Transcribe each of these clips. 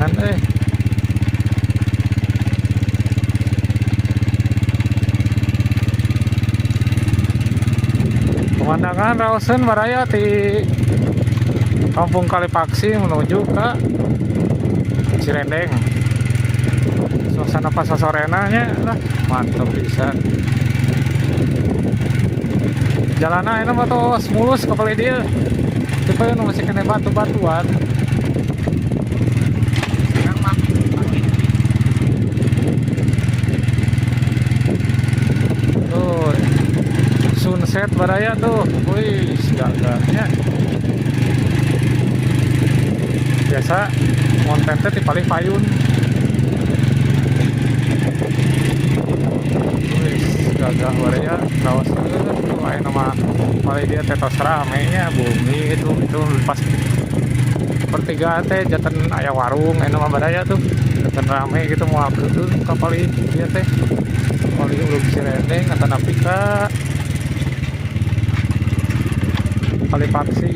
pisan pemandangan Rawson Maraya di Kampung Kalipaksi menuju ke Cirendeng. Suasana pas sorenanya lah mantap bisa. Jalanan ini mah tuh mulus kepala dia. Tipe yang masih kena batu-batuan. Tuh sunset Baraya tuh, wih gagahnya. Biasa kontennya di paling payun. Wih gagah Baraya, kawas tuh lain nama paling dia tetos ramenya bumi itu pas pertigaan teh jatan aya warung nama Baraya tuh jatan rame gitu mau aku tuh kapal dia teh paling belum Cirendeng atau Napika Kalipaksi.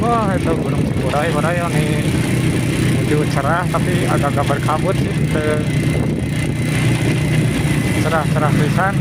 Wah itu Gunung Cikuray Baraya nih menuju cerah tapi agak-agak berkabut sih cerah-cerah pisan.